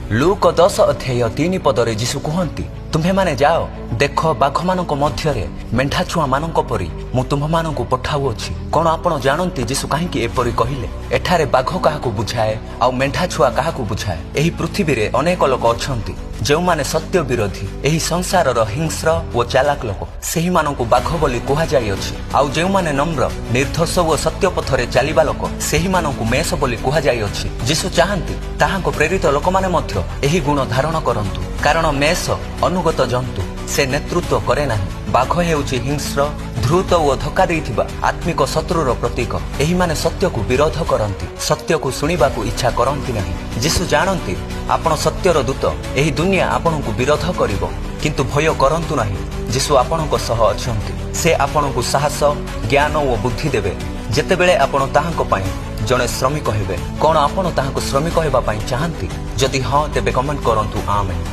ଲୁକ 10 ଅଧ୍ୟାୟ 3 ପଦରେ ଯୀଶୁ କୁହନ୍ତି, ତୁମ୍ଭେମାନେ ଯାଅ, ଦେଖ ବାଘମାନଙ୍କ ମଧ୍ୟରେ ମେଣ୍ଢାଛୁଆ ମାନଙ୍କ ପରି ମୁଁ ତୁମ୍ଭମାନଙ୍କୁ ପଠାଉଅଛି। କଣ ଆପଣ ଜାଣନ୍ତି ଯୀଶୁ କାହିଁକି ଏପରି କହିଲେ? ଏଠାରେ ବାଘ କାହାକୁ ବୁଝାଏ ଆଉ ମେଣ୍ଢାଛୁଆ କାହାକୁ ବୁଝାଏ? ଏହି ପୃଥିବୀରେ ଅନେକ ଲୋକ ଅଛନ୍ତି ଯେଉଁମାନେ ସତ୍ୟ ବିରୋଧୀ, ଏହି ସଂସାରର ହିଂସ୍ର ଓ ଚାଲାକ ଲୋକ, ସେହିମାନଙ୍କୁ ବାଘ ବୋଲି କୁହାଯାଇଅଛି। ଆଉ ଯେଉଁମାନେ ନମ୍ର, ନିର୍ଦ୍ଦୋଷ ଓ ସତ୍ୟ ପଥରେ ଚାଲିବା ଲୋକ, ସେହିମାନଙ୍କୁ ମେଷ ବୋଲି କୁହାଯାଇଅଛି। ଯୀଶୁ ଚାହାନ୍ତି ତାହାଙ୍କ ପ୍ରେରିତ ଲୋକମାନେ ମଧ୍ୟ ଏହି ଗୁଣ ଧାରଣ କରନ୍ତୁ, କାରଣ ମେଷ ଅନୁଗତ ଜନ୍ତୁ, ସେ ନେତୃତ୍ୱ କରେ ନାହିଁ। ବାଘ ହେଉଛି ହିଂସ୍ର, ଧୃତ ଓ ଧୋକା ଦେଇଥିବା ଆତ୍ମିକ ଶତ୍ରୁର ପ୍ରତୀକ। ଏହିମାନେ ସତ୍ୟକୁ ବିରୋଧ କରନ୍ତି, ସତ୍ୟକୁ ଶୁଣିବାକୁ ଇଚ୍ଛା କରନ୍ତି ନାହିଁ। ଯୀଶୁ ଜାଣନ୍ତି ଆପଣ ସତ୍ୟର ଦୂତ, ଏହି ଦୁନିଆ ଆପଣଙ୍କୁ ବିରୋଧ କରିବ, କିନ୍ତୁ ଭୟ କରନ୍ତୁ ନାହିଁ, ଯୀଶୁ ଆପଣଙ୍କ ସହ ଅଛନ୍ତି। ସେ ଆପଣଙ୍କୁ ସାହସ, ଜ୍ଞାନ ଓ ବୁଦ୍ଧି ଦେବେ ଯେତେବେଳେ ଆପଣ ତାହାଙ୍କ ପାଇଁ ଜଣେ ଶ୍ରମିକ ହେବେ। କଣ ଆପଣ ତାହାଙ୍କୁ ଶ୍ରମିକ ହେବା ପାଇଁ ଚାହାନ୍ତି? ଯଦି ହଁ, ତେବେ କମେଣ୍ଟ କରନ୍ତୁ ଆମେନ୍।